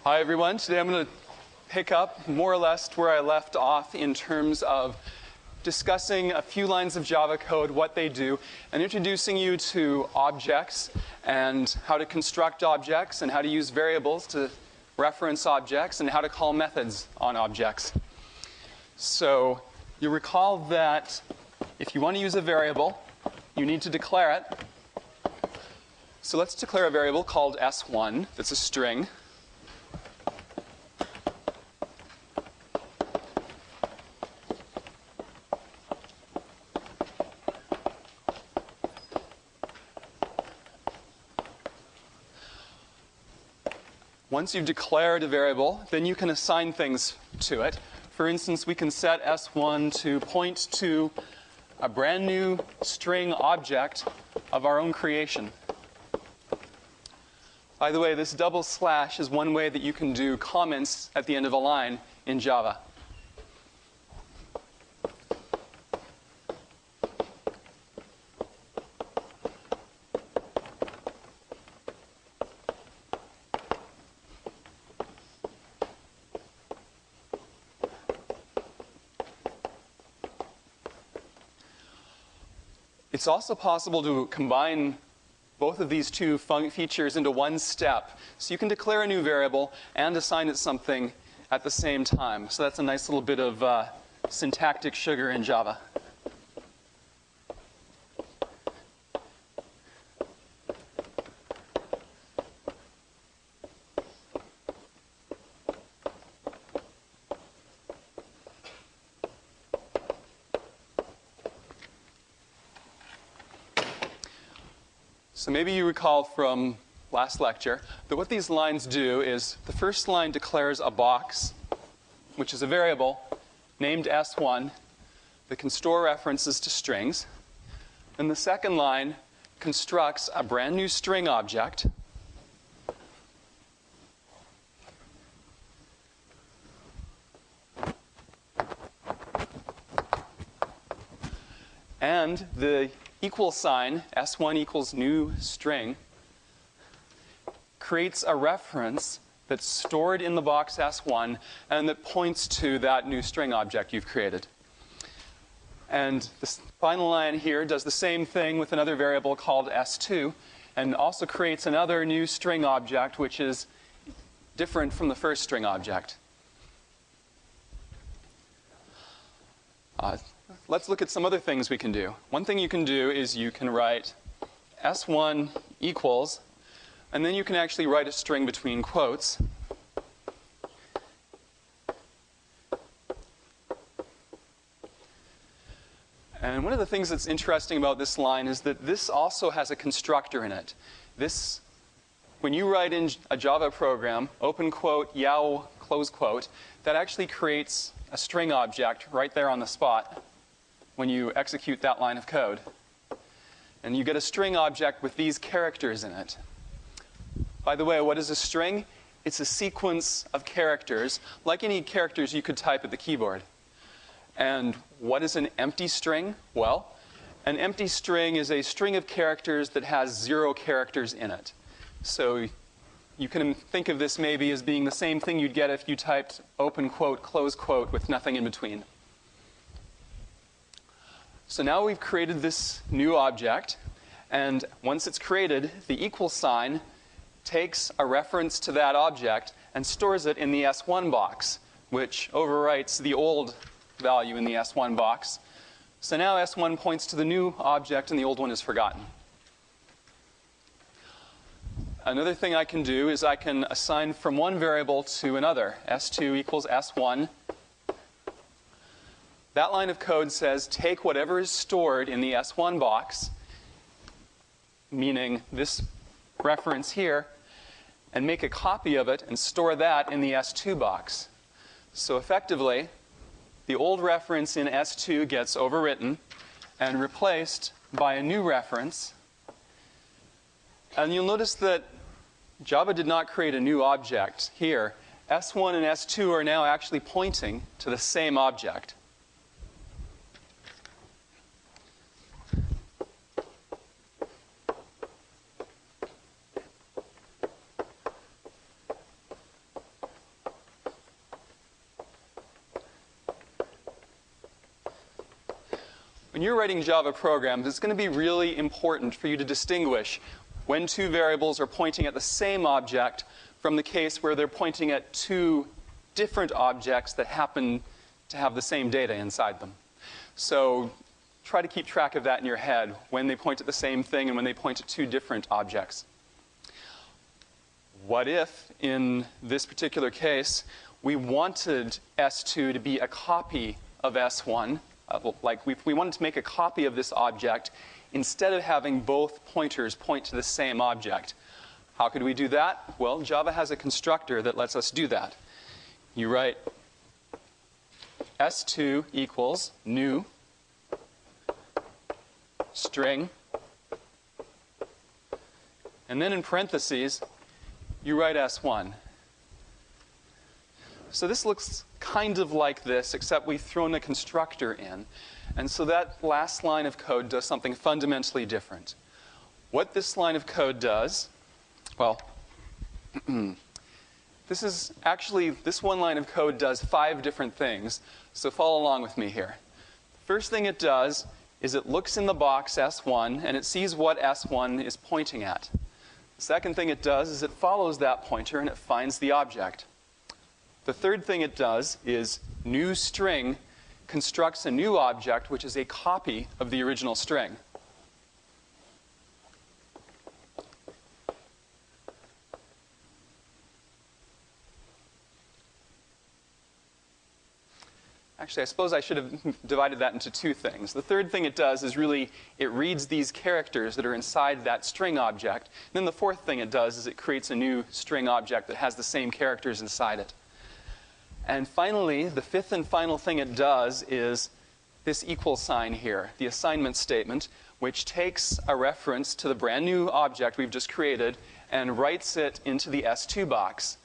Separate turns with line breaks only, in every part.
Hi everyone. Today I'm going to pick up more or less where I left off in terms of discussing a few lines of Java code, what they do, and introducing you to objects and how to construct objects and how to use variables to reference objects and how to call methods on objects. So you recall that if you want to use a variable, you need to declare it. So let's declare a variable called s1 that's a string. Once you've declared a variable, then you can assign things to it. For instance, we can set s1 to point to a brand new string object of our own creation. By the way, this double slash is one way that you can do comments at the end of a line in Java. It's also possible to combine both of these two features into one step. So you can declare a new variable and assign it something at the same time. So that's a nice little bit of syntactic sugar in Java. So maybe you recall from last lecture that what these lines do is the first line declares a box, which is a variable named s1 that can store references to strings. And the second line constructs a brand new string object. And the equal sign, s1 equals new string, creates a reference that's stored in the box s1 and that points to that new string object you've created. And this final line here does the same thing with another variable called s2 and also creates another new string object which is different from the first string object. Let's look at some other things we can do. One thing you can do is you can write s1 equals, and then you can actually write a string between quotes. And one of the things that's interesting about this line is that this also has a constructor in it. When you write in a Java program, open quote, yow, close quote, that actually creates a string object right there on the spot when you execute that line of code. And you get a string object with these characters in it. By the way, what is a string? It's a sequence of characters, like any characters you could type at the keyboard. And what is an empty string? Well, an empty string is a string of characters that has 0 characters in it. So you can think of this maybe as being the same thing you'd get if you typed open quote, close quote with nothing in between. So now we've created this new object, and once it's created, the equal sign takes a reference to that object and stores it in the s1 box, which overwrites the old value in the s1 box. So now s1 points to the new object and the old one is forgotten. Another thing I can do is I can assign from one variable to another. s2 equals s1. That line of code says take whatever is stored in the s1 box, meaning this reference here, and make a copy of it and store that in the s2 box. So effectively, the old reference in s2 gets overwritten and replaced by a new reference. And you'll notice that Java did not create a new object here. S1 and S2 are now actually pointing to the same object. when you're writing Java programs, it's going to be really important for you to distinguish when two variables are pointing at the same object from the case where they're pointing at two different objects that happen to have the same data inside them. So try to keep track of that in your head when they point at the same thing and when they point at two different objects. What if, in this particular case, we wanted S2 to be a copy of S1, like we wanted to make a copy of this object instead of having both pointers point to the same object? How could we do that? Well, Java has a constructor that lets us do that. You write S2 equals new string, and then in parentheses, you write S1. So this looks kind of like this, except we've thrown a constructor in. And so that last line of code does something fundamentally different. What this line of code does, well, this one line of code does 5 different things. So follow along with me here. First thing it does is it looks in the box S1 and it sees what S1 is pointing at. The second thing it does is it follows that pointer and it finds the object. The third thing it does is new string constructs a new object which is a copy of the original string. Actually, I suppose I should have divided that into 2 things. The third thing it does is really, it reads these characters that are inside that string object. And then the fourth thing it does is it creates a new string object that has the same characters inside it. And finally, the fifth and final thing it does is this equal sign here, the assignment statement, which takes a reference to the brand new object we've just created and writes it into the S2 box,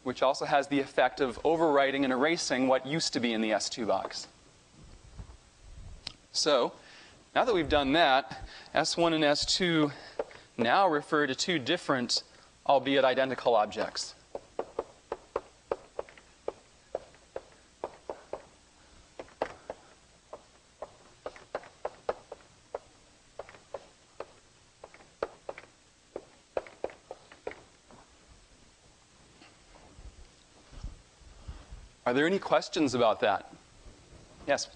which also has the effect of overwriting and erasing what used to be in the S2 box. So, now that we've done that, S1 and S2 now refer to 2 different, albeit identical objects. Are there any questions about that? Yes?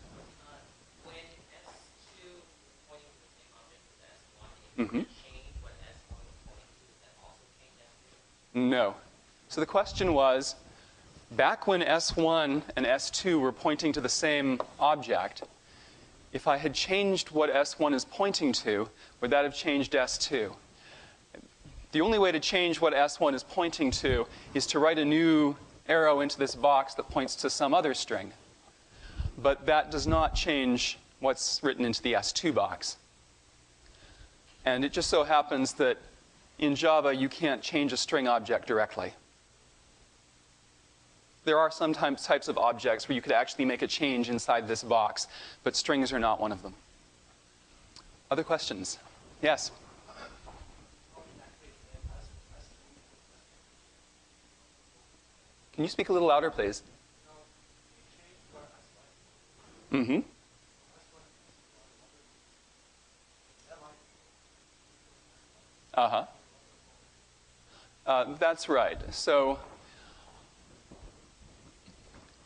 When S2 is pointing to the same object as S1, if you change what S1 was pointing to, does that also change S2?
No. So the question was, back when S1 and S2 were pointing to the same object, if I had changed what S1 is pointing to, would that have changed S2? The only way to change what S1 is pointing to is to write a new arrow into this box that points to some other string. But that does not change what's written into the S2 box. And it just so happens that in Java, you can't change a string object directly. There are some types of objects where you could actually make a change inside this box, but strings are not one of them. Other questions? Yes? Can you speak a little louder, please? Mm-hmm. Uh-huh. That's right. So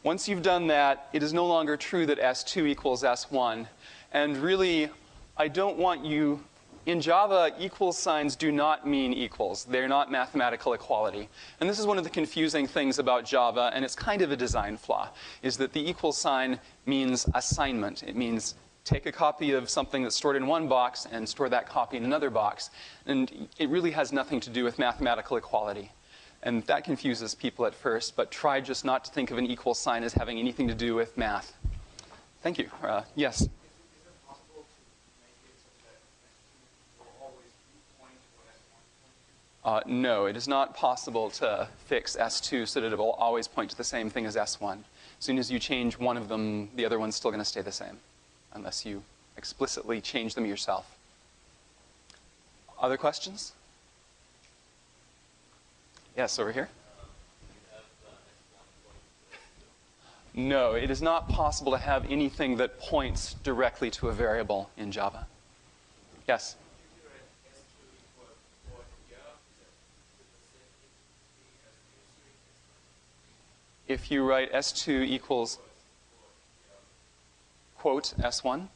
once you've done that, it is no longer true that S2 equals S1. And really, I don't want you... In Java, equal signs do not mean equals. They're not mathematical equality. And this is one of the confusing things about Java, and it's kind of a design flaw, is that the equal sign means assignment. It means take a copy of something that's stored in one box and store that copy in another box. And it really has nothing to do with mathematical equality. And that confuses people at first, but try just not to think of an equal sign as having anything to do with math. Thank you. Yes? No, it is not possible to fix S2 so that it will always point to the same thing as S1. As soon as you change one of them, the other one's still going to stay the same, unless you explicitly change them yourself. Other questions? Yes, over here. No, it is not possible to have anything that points directly to a variable in Java. Yes? If you write S2 equals quote S1?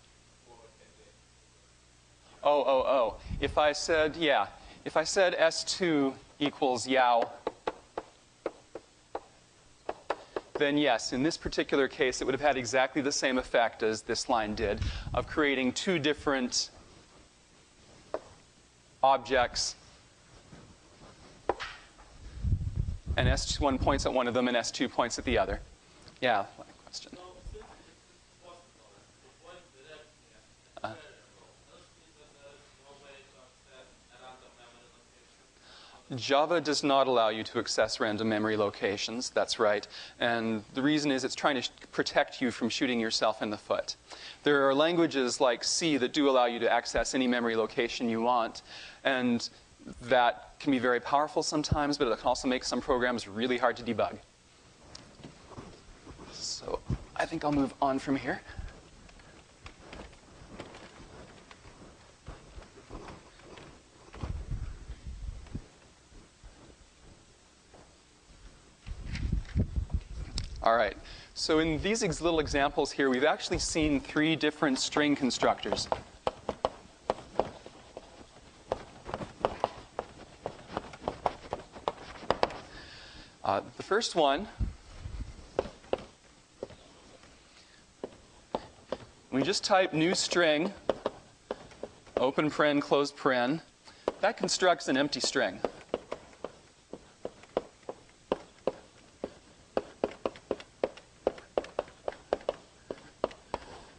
Oh. If I said, yeah, if I said S2 equals Yao, then yes, in this particular case, it would have had exactly the same effect as this line did of creating two different objects. And S1 points at one of them and S2 points at the other. Yeah, question. Java does not allow you to access random memory locations. That's right. And the reason is it's trying to protect you from shooting yourself in the foot. There are languages like C that do allow you to access any memory location you want. And that can be very powerful sometimes, but it can also make some programs really hard to debug. So I think I'll move on from here. All right, so in these little examples here, we've actually seen three different string constructors. The first one, we just type new string, open paren, close paren. That constructs an empty string.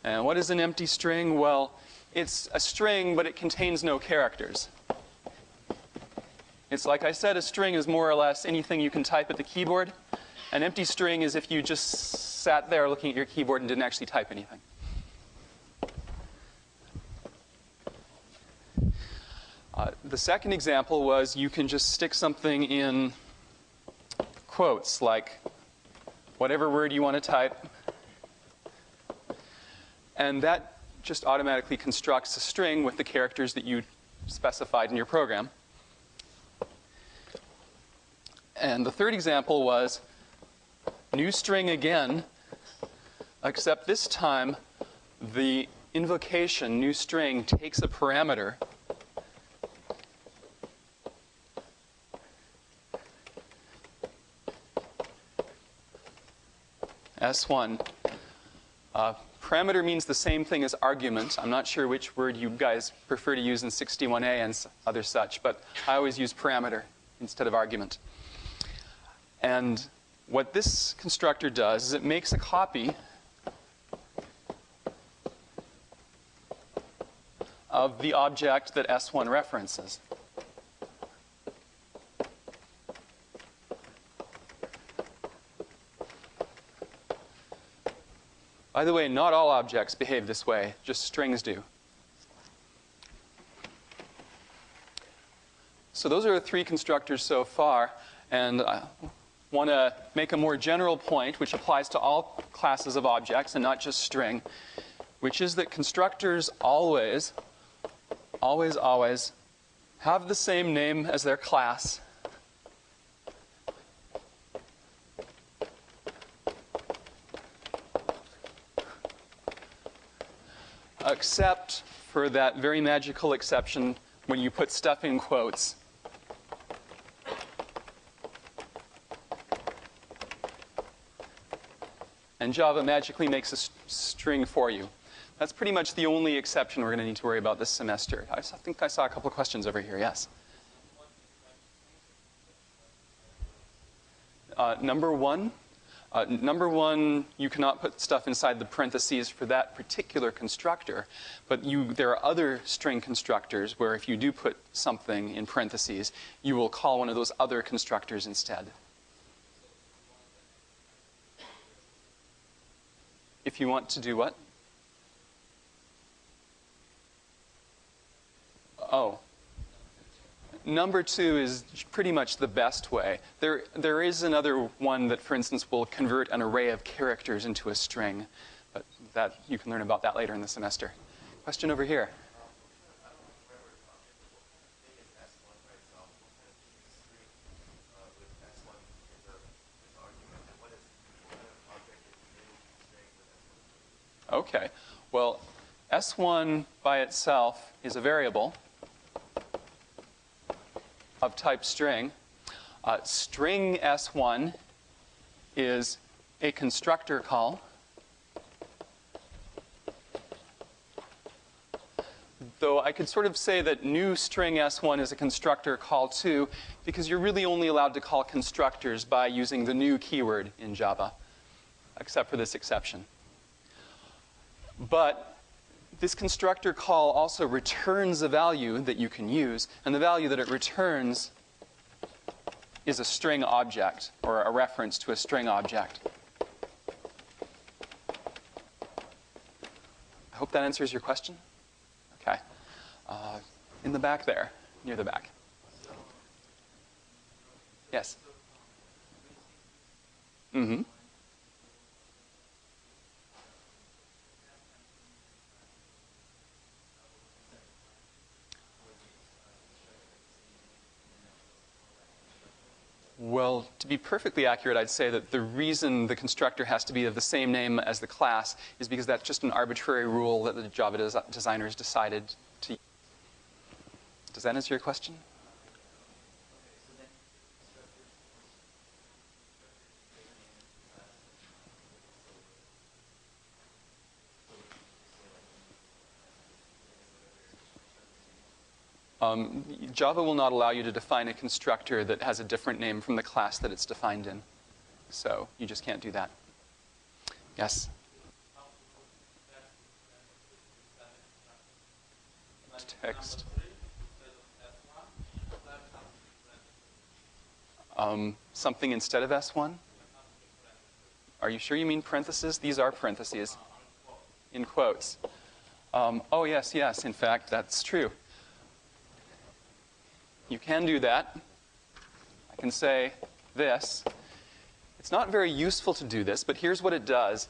And what is an empty string? Well, it's a string, but it contains no characters. It's like I said, a string is more or less anything you can type at the keyboard. An empty string is if you just sat there looking at your keyboard and didn't actually type anything. The second example was you can just stick something in quotes, like whatever word you want to type. And that just automatically constructs a string with the characters that you specified in your program. And the third example was new string again, except this time the invocation, new string, takes a parameter. S1. Parameter means the same thing as argument. I'm not sure which word you guys prefer to use in 61A and other such, but I always use parameter instead of argument. And what this constructor does is it makes a copy of the object that S1 references. By the way, not all objects behave this way, just strings do. So those are the three constructors so far, and I want to make a more general point, which applies to all classes of objects and not just string, which is that constructors always have the same name as their class. Except for that very magical exception when you put stuff in quotes. And Java magically makes a string for you. That's pretty much the only exception we're going to need to worry about this semester. I think I saw a couple of questions over here. Yes? Number one, you cannot put stuff inside the parentheses for that particular constructor. But there are other string constructors where if you do put something in parentheses, you will call one of those other constructors instead. If you want to do what? Oh. number 2 is pretty much the best way. There is another one that, for instance, will convert an array of characters into a string. But that you can learn about that later in the semester. Question over here. Okay. Well, S1 by itself is a variable of type string. String S1 is a constructor call. Though I could sort of say that new string S1 is a constructor call too, because you're really only allowed to call constructors by using the new keyword in Java, except for this exception. But this constructor call also returns a value that you can use, and the value that it returns is a string object, or a reference to a string object. I hope that answers your question. Okay. In the back there, near the back. Yes? Mm-hmm. Well, to be perfectly accurate, I'd say that the reason the constructor has to be of the same name as the class is because that's just an arbitrary rule that the Java designers decided to use. Does that answer your question? Java will not allow you to define a constructor that has a different name from the class that it's defined in. So you just can't do that. Yes? Text. Something instead of S1? Are you sure you mean parentheses? These are parentheses. In quotes. Oh, yes, in fact, that's true. You can do that. I can say this. It's not very useful to do this, but here's what it does.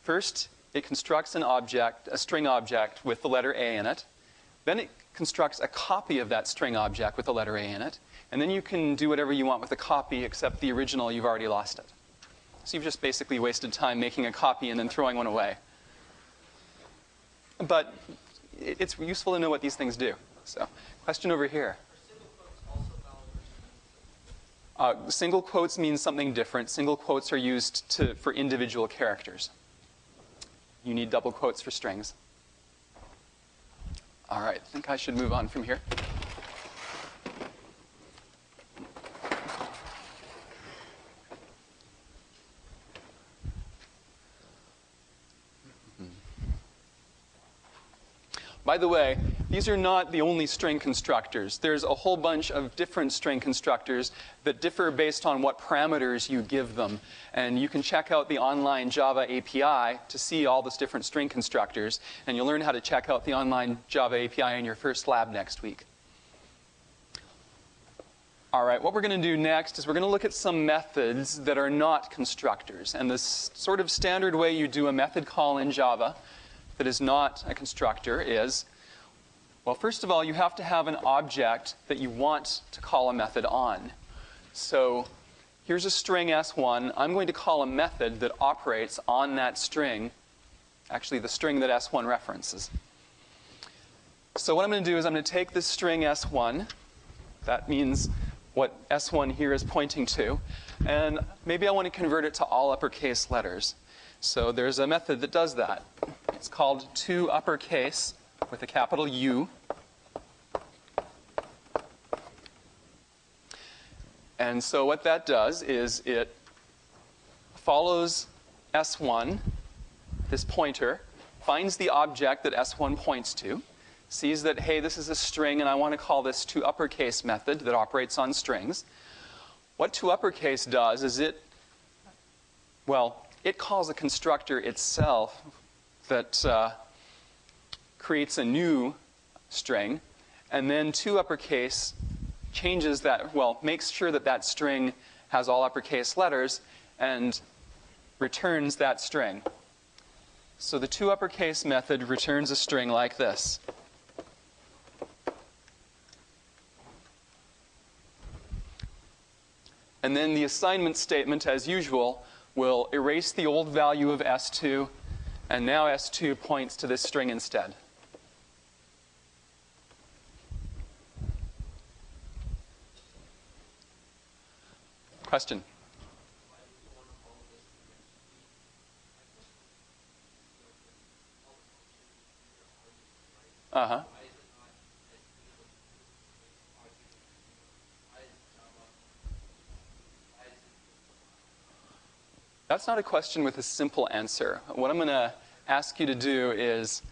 First, it constructs an object, a string object with the letter A in it. Then it constructs a copy of that string object with the letter A in it. And then you can do whatever you want with the copy, except the original, you've already lost it. So you've just basically wasted time making a copy and then throwing one away. But it's useful to know what these things do. So, question over here. Single quotes means something different. Single quotes are used for individual characters. You need double quotes for strings. All right, I think I should move on from here. By the way, these are not the only string constructors. There's a whole bunch of different string constructors that differ based on what parameters you give them. And you can check out the online Java API to see all those different string constructors. And you'll learn how to check out the online Java API in your first lab next week. All right, what we're going to do next is we're going to look at some methods that are not constructors. And this sort of standard way you do a method call in Java that is not a constructor is, well, first of all, you have to have an object that you want to call a method on. So here's a string S1. I'm going to call a method that operates on that string, actually the string that S1 references. So what I'm going to do is I'm going to take this string S1. That means what S1 here is pointing to. And maybe I want to convert it to all uppercase letters. So there's a method that does that. It's called toUpperCase with a capital U. And so what that does is it follows S1, this pointer, finds the object that S1 points to, sees that, hey, this is a string, and I want to call this toUpperCase method that operates on strings. What toUpperCase does is it calls a constructor itself that creates a new string, and then toUpperCase changes that, well, makes sure that that string has all uppercase letters and returns that string. So the toUpperCase method returns a string like this. And then the assignment statement, as usual, will erase the old value of S2, and now S2 points to this string instead. Question? Uh-huh. That's not a question with a simple answer. What I'm going to ask you to do is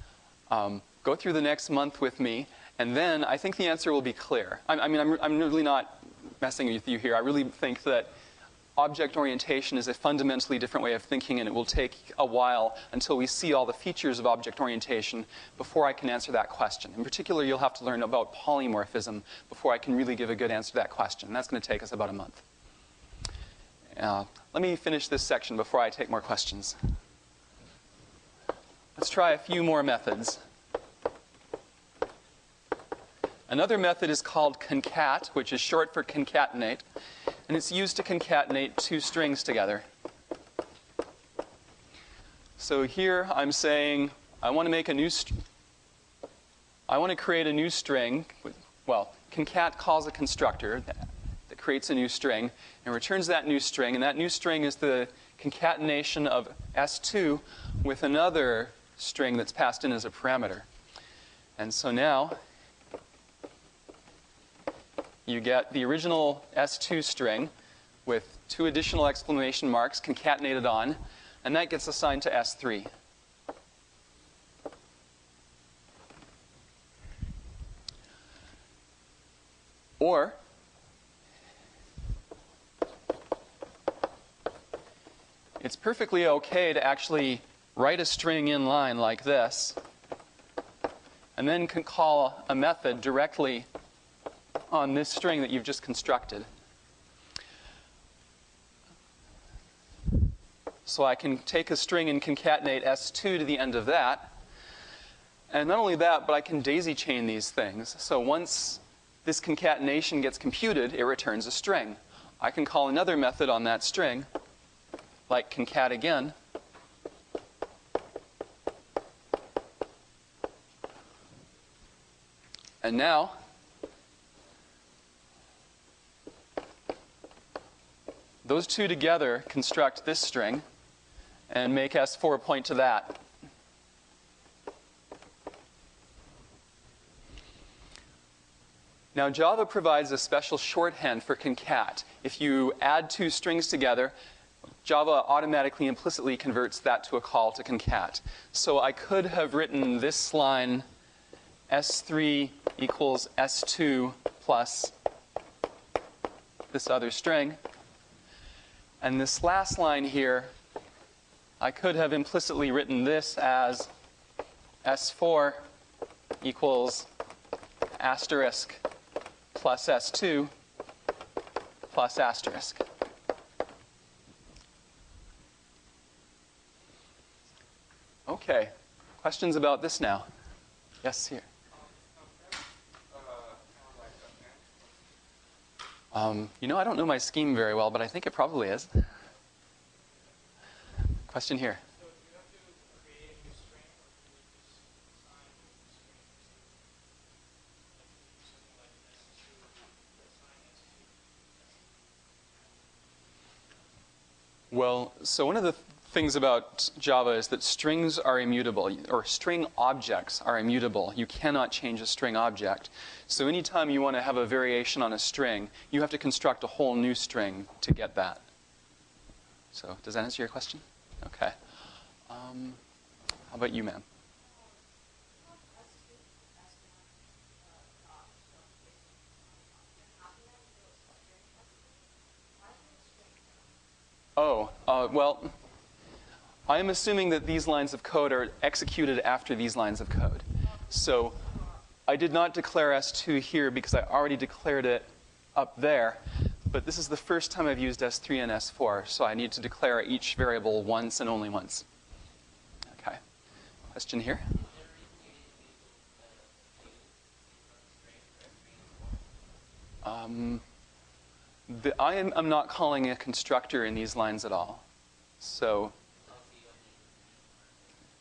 go through the next month with me, and then I think the answer will be clear. I'm really not messing with you here. I really think that object orientation is a fundamentally different way of thinking, and it will take a while until we see all the features of object orientation before I can answer that question. In particular, you'll have to learn about polymorphism before I can really give a good answer to that question. That's going to take us about a month. Let me finish this section before I take more questions. Let's try a few more methods. Another method is called concat, which is short for concatenate, and it's used to concatenate two strings together. So here I'm saying I want to make a new I want to create a new string. Well, concat calls a constructor that creates a new string and returns that new string, and that new string is the concatenation of S2 with another string that's passed in as a parameter. And so now you get the original S2 string with two additional exclamation marks concatenated on, and that gets assigned to S3. Or it's perfectly okay to actually write a string in line like this, and then can call a method directly on this string that you've just constructed. So I can take a string and concatenate S2 to the end of that. And not only that, but I can daisy chain these things. So once this concatenation gets computed, it returns a string. I can call another method on that string, like concat again. And now those two together construct this string and make S4 point to that. Now, Java provides a special shorthand for concat. If you add two strings together, Java automatically implicitly converts that to a call to concat. So I could have written this line S3 equals S2 plus this other string. And this last line here, I could have implicitly written this as S4 equals asterisk plus S2 plus asterisk. Okay, questions about this now? Yes, here. I don't know my scheme very well, but I think it probably is. Question here.
So do you have to create a new string, or can you just assign a string to something like S2, assign S2?
Well, so one of the things about Java is that strings are immutable, or string objects are immutable. You cannot change a string object. So anytime you want to have a variation on a string, you have to construct a whole new string to get that. So does that answer your question? Okay. How about you, ma'am? Well, I'm assuming that these lines of code are executed after these lines of code. So I did not declare S2 here because I already declared it up there. But this is the first time I've used S3 and S4, so I need to declare each variable once and only once. Okay. Question here? I am not calling a constructor in these lines at all. So,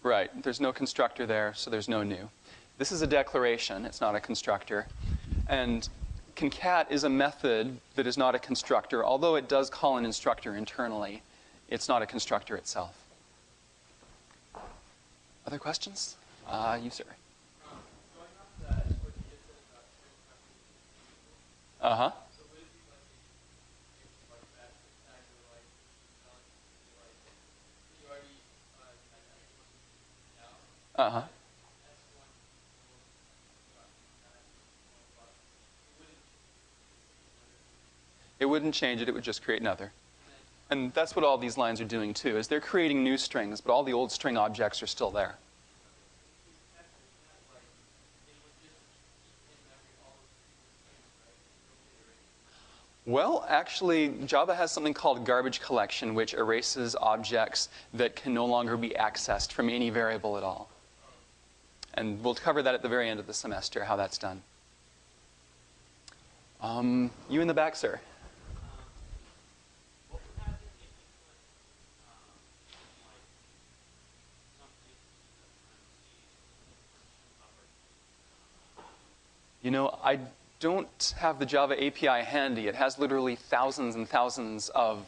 right, there's no constructor there, so there's no new. This is a declaration, it's not a constructor. And concat is a method that is not a constructor, although it does call an instructor internally. It's not a constructor itself. Other questions? You, sir.
Going off that, what you just said about string preferences.
Uh-huh.
So would it be like that, actually like, you already had S1 now,
Uh-huh.
S1
It wouldn't change it, it would just create another. And that's what all these lines are doing too, is they're creating new strings, but all the old string objects are still there. Well, actually, Java has something called garbage collection, which erases objects that can no longer be accessed from any variable at all. And we'll cover that at the very end of the semester, how that's done. You in the back, sir.
What would happen if you put
You know, I don't have the Java API handy. It has literally thousands and thousands of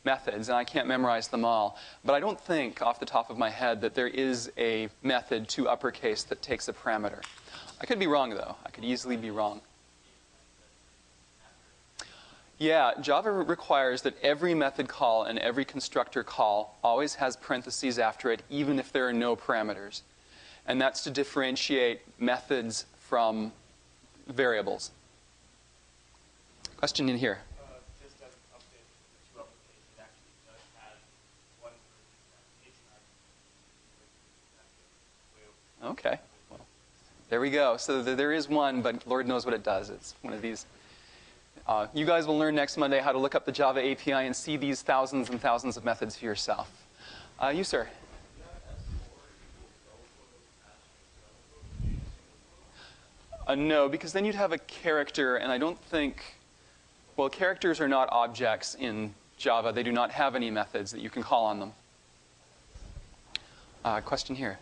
methods, and I can't memorize them all. But I don't think, off the top of my head, that there is a method to uppercase that takes a parameter. I could be wrong, though. I could easily be wrong. Yeah, Java requires that every method call and every constructor call always has parentheses after it, even if there are no parameters. And that's to differentiate methods from variables. Question in here.
just as an update to uppercase, it actually does have one version that takes
Okay. Well, there we go. So there is one, but Lord knows what it does. It's one of these. You guys will learn next Monday how to look up the Java API and see these thousands and thousands of methods for yourself. You, sir. No, because then you'd have a character, and I don't think, well, characters are not objects in Java. They do not have any methods that you can call on them. Question here.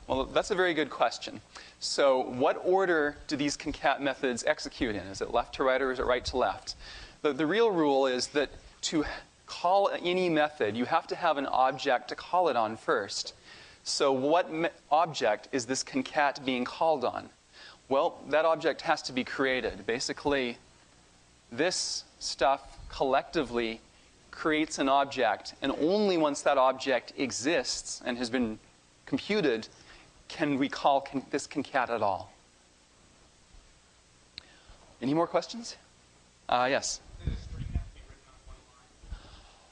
Well, that's a very good question. So what order do these concat methods execute in? Is it left to right or is it right to left? The real rule is that to call any method, you have to have an object to call it on first. So what object is this concat being called on? Well, that object has to be created. Basically, this stuff collectively creates an object, and only once that object exists and has been computed can we call this concat at all. Any more questions? Yes?
Does the string have to be written on one line?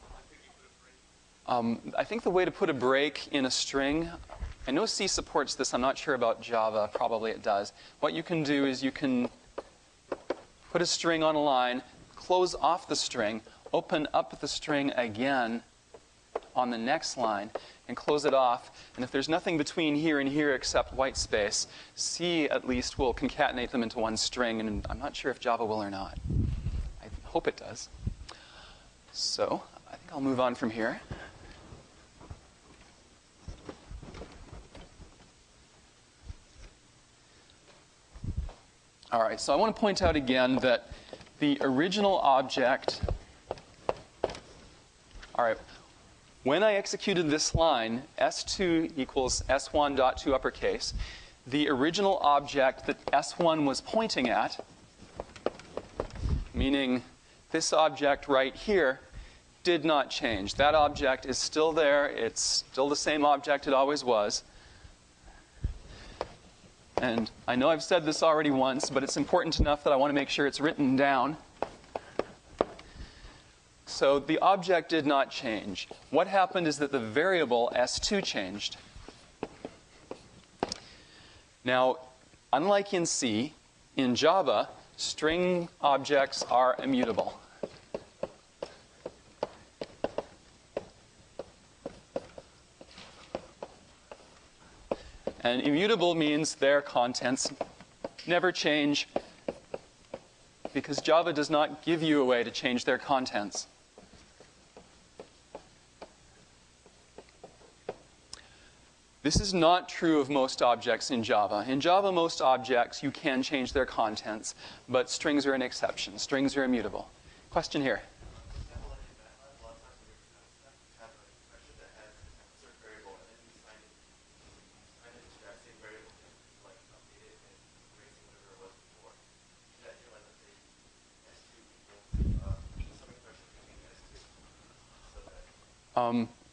Or could you put a break?
I think the way to put a break in a string, I know C supports this, I'm not sure about Java, probably it does. What you can do is you can put a string on a line, close off the string, open up the string again on the next line, and close it off. And if there's nothing between here and here except white space, C at least will concatenate them into one string, and I'm not sure if Java will or not. I hope it does. So I think I'll move on from here. All right, so I want to point out again that the original object, all right, when I executed this line, S2 equals S1.2 uppercase, the original object that S1 was pointing at, meaning this object right here, did not change. That object is still there. It's still the same object it always was. And I know I've said this already once, but it's important enough that I want to make sure it's written down. So the object did not change. What happened is that the variable S2 changed. Now, unlike in C, in Java, string objects are immutable. And immutable means their contents never change, because Java does not give you a way to change their contents. This is not true of most objects in Java. In Java, most objects, you can change their contents, but strings are an exception. Strings are immutable. Question here.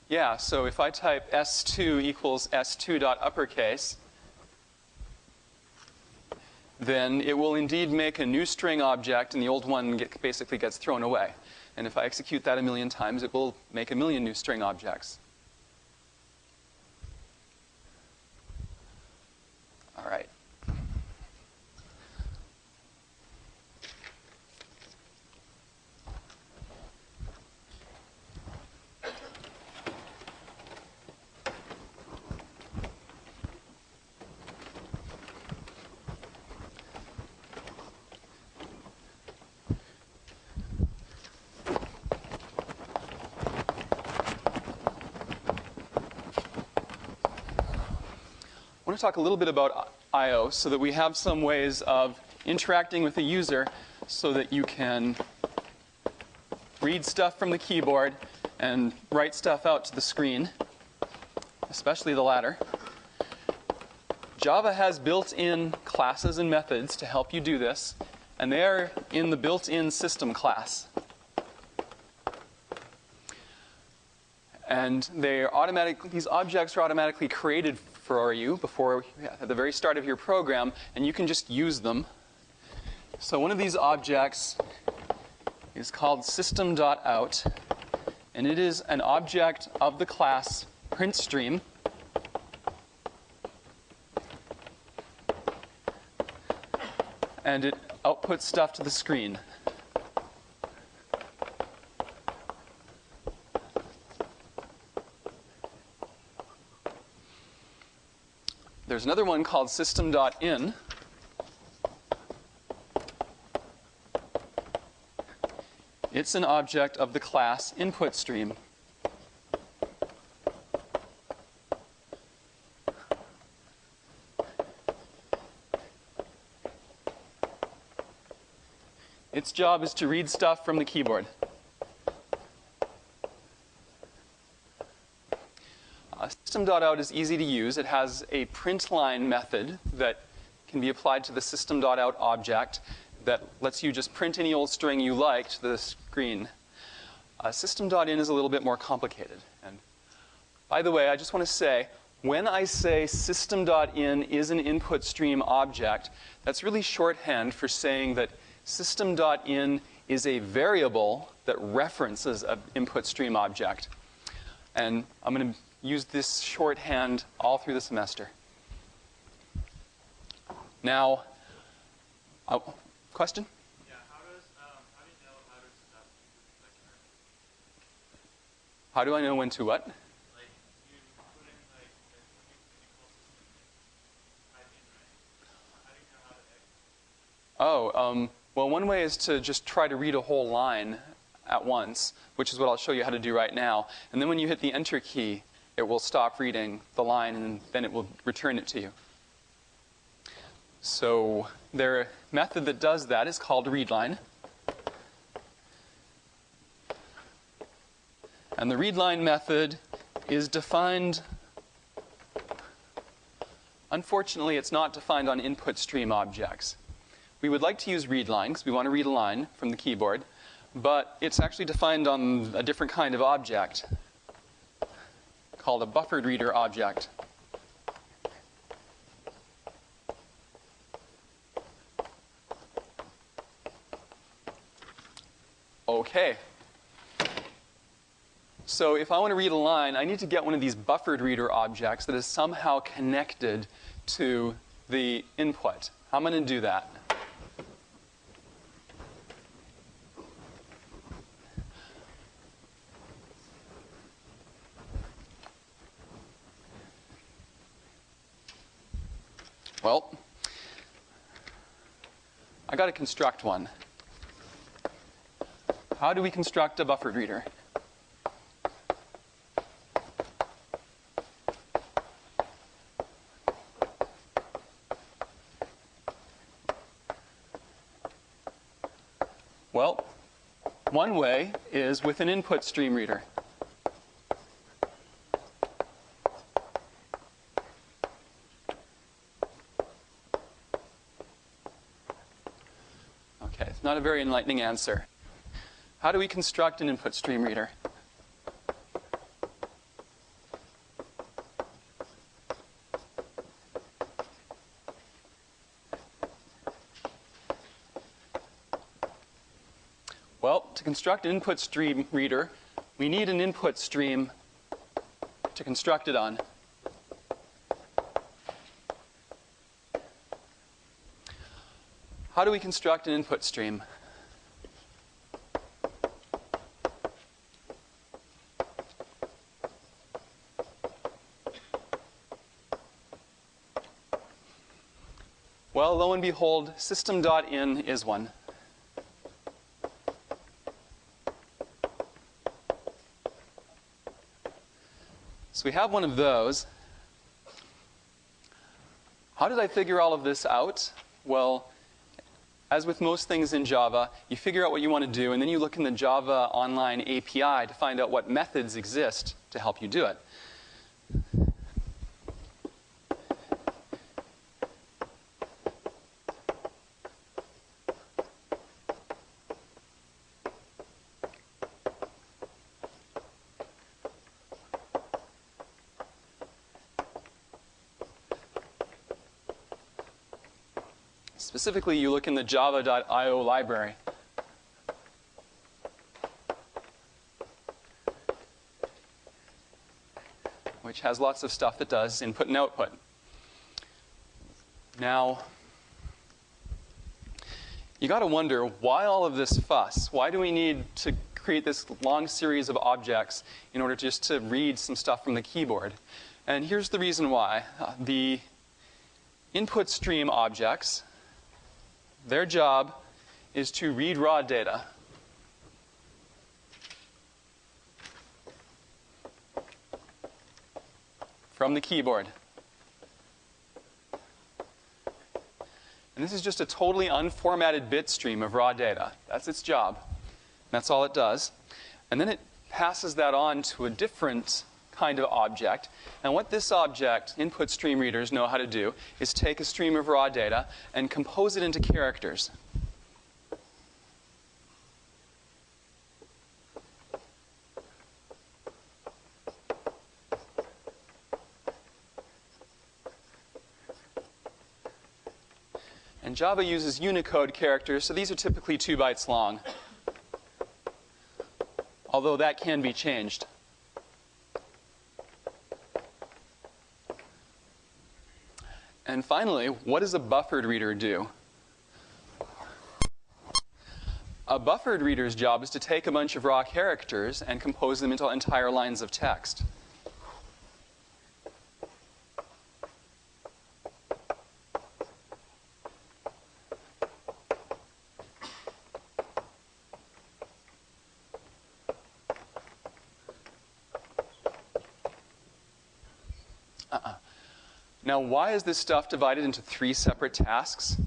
Yeah, so if I type s2 equals s2 dot uppercase, then it will indeed make a new string object, and the old one basically gets thrown away. And if I execute that a million times, it will make a million new string objects. All right. I want to talk a little bit about I/O so that we have some ways of interacting with the user so that you can read stuff from the keyboard and write stuff out to the screen, especially the latter. Java has built-in classes and methods to help you do this, and they are in the built-in system class. And these objects are automatically created for you at the very start of your program, and you can just use them. So one of these objects is called system.out, and it is an object of the class printStream. And it outputs stuff to the screen. There's another one called system.in. It's an object of the class inputStream. Its job is to read stuff from the keyboard. System.out is easy to use. It has a printLine method that can be applied to the system.out object that lets you just print any old string you like to the screen. System.in is a little bit more complicated. And by the way, I just want to say, when I say system.in is an input stream object, that's really shorthand for saying that system.in is a variable that references an input stream object. And I'm going to use this shorthand all through the semester. Now, question?
Yeah, how do you know how to stop clicker?
How do I know when to what?
Like, you put in, like, when you call system, type in, right? How do you know how to exit?
Well, one way is to just try to read a whole line at once, which is what I'll show you how to do right now. And then when you hit the Enter key, it will stop reading the line, and then it will return it to you. So their method that does that is called readLine. And the readLine method is defined. Unfortunately, it's not defined on input stream objects. We would like to use readLine because we want to read a line from the keyboard, but it's actually defined on a different kind of object called a buffered reader object. Okay. So if I want to read a line, I need to get one of these buffered reader objects that is somehow connected to the input. I'm going to do that. Well, I got to construct one. How do we construct a buffered reader? Well, one way is with an input stream reader. Okay, it's not a very enlightening answer. How do we construct an input stream reader? Well, to construct an input stream reader, we need an input stream to construct it on. How do we construct an input stream? Well, lo and behold, system.in is one. So we have one of those. How did I figure all of this out? Well, as with most things in Java, you figure out what you want to do, and then you look in the Java Online API to find out what methods exist to help you do it. Specifically, you look in the java.io library. Which has lots of stuff that does input and output. Now, you got to wonder, why all of this fuss? Why do we need to create this long series of objects in order just to read some stuff from the keyboard? And here's the reason why. The input stream objects, their job is to read raw data. From the keyboard. And this is just a totally unformatted bit stream of raw data. That's its job. That's all it does. And then it passes that on to a different kind of object. And what this object, input stream readers, know how to do is take a stream of raw data and compose it into characters. And Java uses Unicode characters, so these are typically 2 bytes long. Although that can be changed. And finally, what does a buffered reader do? A buffered reader's job is to take a bunch of raw characters and compose them into entire lines of text. Now, why is this stuff divided into 3 separate tasks?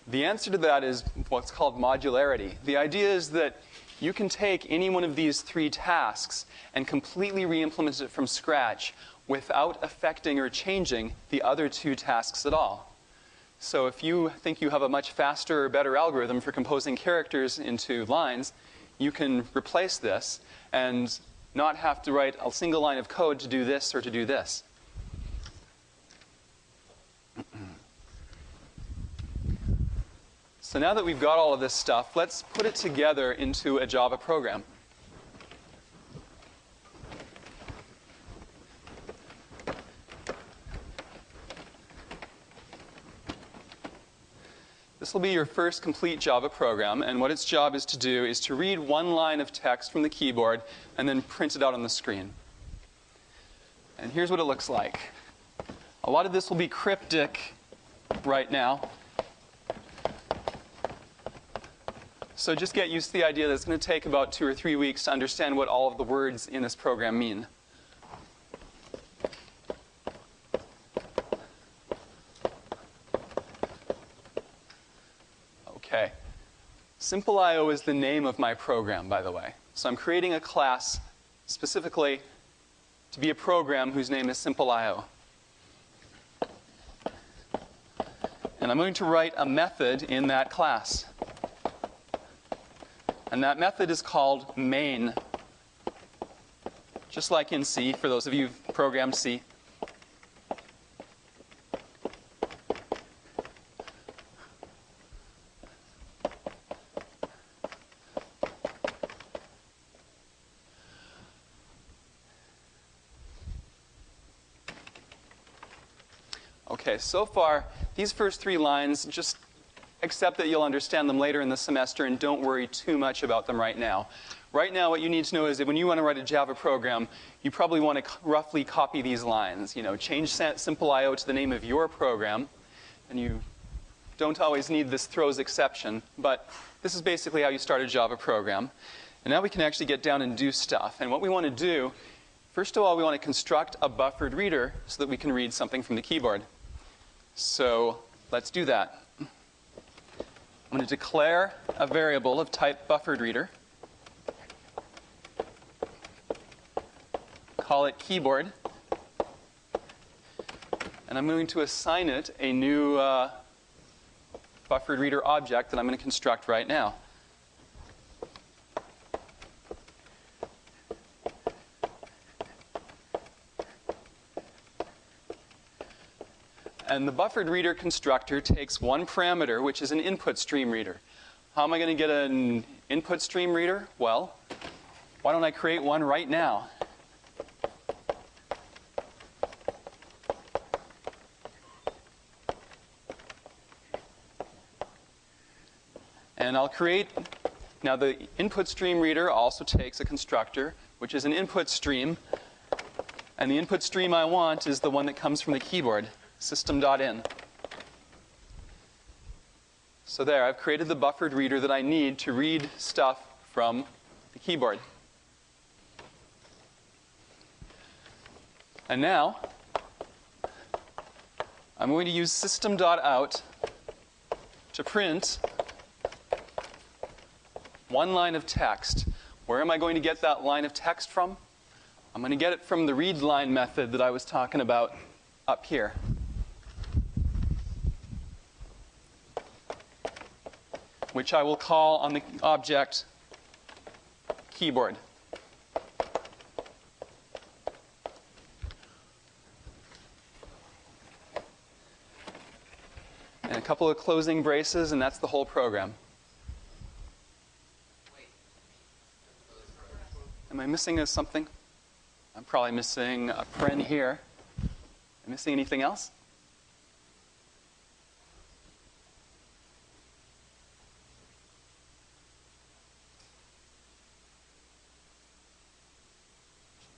The answer to that is what's called modularity. The idea is that you can take any one of these 3 tasks and completely re-implement it from scratch without affecting or changing the other 2 tasks at all. So if you think you have a much faster or better algorithm for composing characters into lines, you can replace this and not have to write a single line of code to do this or to do this. So now that we've got all of this stuff, let's put it together into a Java program. This will be your first complete Java program, and what its job is to do is to read one line of text from the keyboard and then print it out on the screen. And here's what it looks like. A lot of this will be cryptic right now. So just get used to the idea that it's going to take about 2 or 3 weeks to understand what all of the words in this program mean. Okay. SimpleIO is the name of my program, by the way. So I'm creating a class specifically to be a program whose name is SimpleIO. And I'm going to write a method in that class. And that method is called main. Just like in C, for those of you who've programmed C. Okay, so far, these first 3 lines, just accept that you'll understand them later in the semester and don't worry too much about them right now. Right now, what you need to know is that when you want to write a Java program, you probably want to roughly copy these lines. You know, change SimpleIO to the name of your program, and you don't always need this throws exception, but this is basically how you start a Java program. And now we can actually get down and do stuff. And what we want to do, first of all, we want to construct a buffered reader so that we can read something from the keyboard. So let's do that. I'm going to declare a variable of type buffered reader. Call it keyboard. And I'm going to assign it a new buffered reader object that I'm going to construct right now. And the buffered reader constructor takes one parameter, which is an input stream reader. How am I going to get an input stream reader? Well, why don't I create one right now? And I'll create, now the input stream reader also takes a constructor, which is an input stream. And the input stream I want is the one that comes from the keyboard. System.in. So there, I've created the buffered reader that I need to read stuff from the keyboard. And now, I'm going to use system.out to print one line of text. Where am I going to get that line of text from? I'm going to get it from the readLine method that I was talking about up here. Which I will call on the object keyboard. And a couple of closing braces, and that's the whole program. Am I missing something? I'm probably missing a paren here. Am I missing anything else?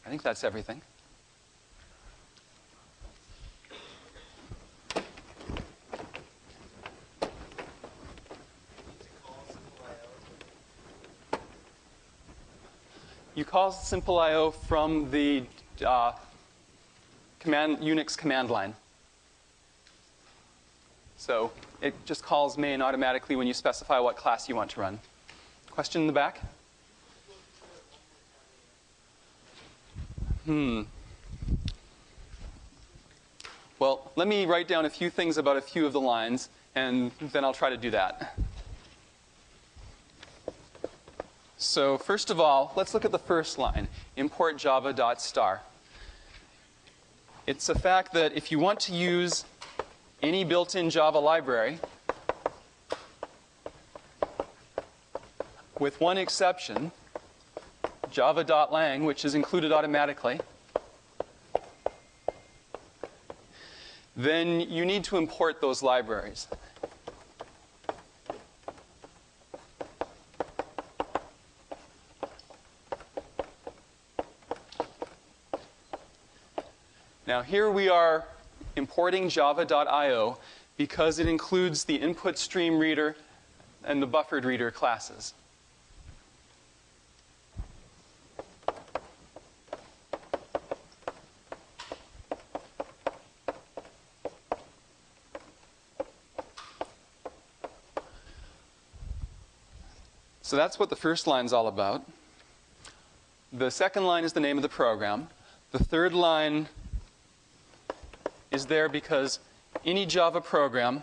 I think that's everything. You call SimpleIO from the Unix command line. So it just calls main automatically when you specify what class you want to run. Question in the back? Well, let me write down a few things about a few of the lines, and then I'll try to do that. So first of all, let's look at the first line, import java.star. It's a fact that if you want to use any built-in Java library, with one exception, java.lang, which is included automatically, then you need to import those libraries. Now here we are importing java.io because it includes the input stream reader and the buffered reader classes. So that's what the first line's all about. The second line is the name of the program. The third line is there because any Java program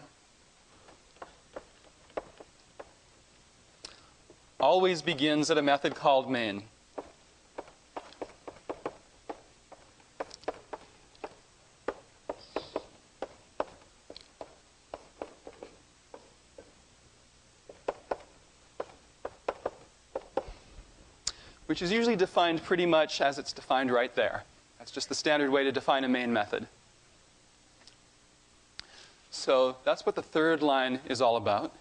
always begins at a method called main. Which is usually defined pretty much as it's defined right there. That's just the standard way to define a main method. So that's what the third line is all about.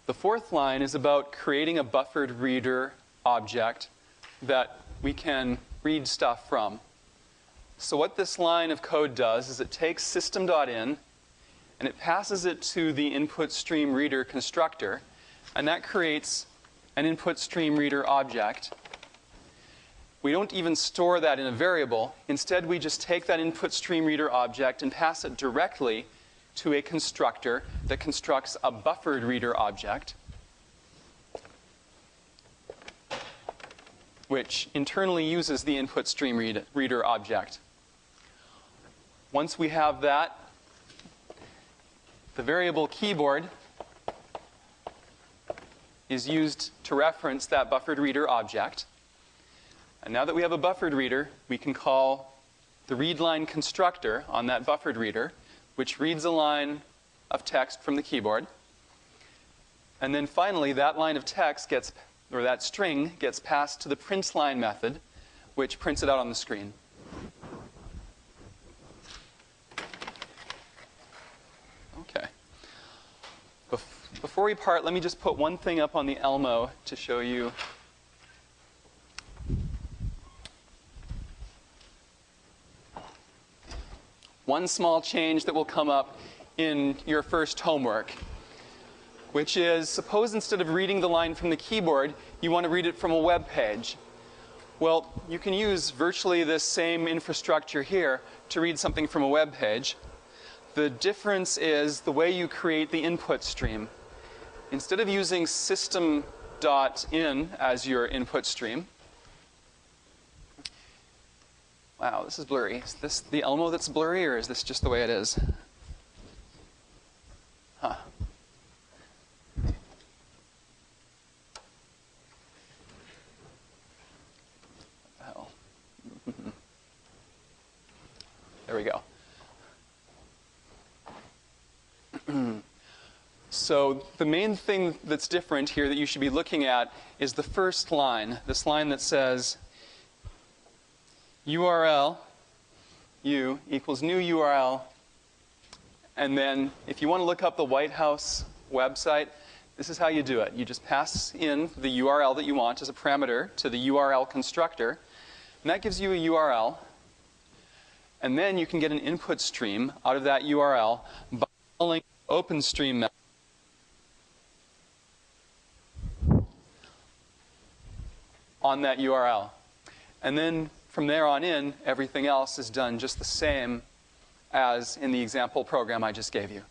The fourth line is about creating a buffered reader object that we can read stuff from. So what this line of code does is it takes system.in and it passes it to the input stream reader constructor, and that creates an input stream reader object. We don't even store that in a variable. Instead, we just take that input stream reader object and pass it directly to a constructor that constructs a buffered reader object, which internally uses the input stream reader object. Once we have that, the variable keyboard is used to reference that buffered reader object. And now that we have a buffered reader, we can call the readLine constructor on that buffered reader, which reads a line of text from the keyboard. And then finally, that line of text gets, or that string gets passed to the printLine method, which prints it out on the screen. Okay. Before we part, let me just put one thing up on the Elmo to show you. One small change that will come up in your first homework, which is, suppose instead of reading the line from the keyboard, you want to read it from a web page. Well, you can use virtually this same infrastructure here to read something from a web page. The difference is the way you create the input stream. Instead of using system.in as your input stream, wow, this is blurry. Is this the Elmo that's blurry, or is this just the way it is? Huh. What the hell? There we go. So the main thing that's different here that you should be looking at is the first line, this line that says URL, U equals new URL. And then if you want to look up the White House website, this is how you do it. You just pass in the URL that you want as a parameter to the URL constructor. And that gives you a URL. And then you can get an input stream out of that URL by calling OpenStream method on that URL. And then from there on in, everything else is done just the same as in the example program I just gave you.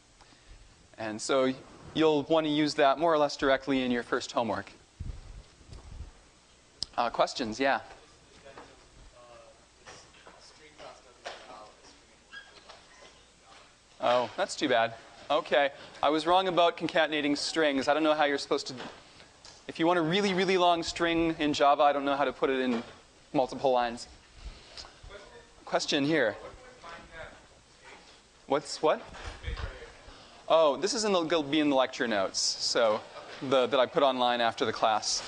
And so you'll want to use that more or less directly in your first homework. Questions? Yeah? Oh, that's too bad. Okay. I was wrong about concatenating strings. I don't know how you're supposed to... If you want a really, really long string in Java, I don't know how to put it in multiple lines. Question here. What's what? Oh, this is going to be in the lecture notes, so that I put online after the class.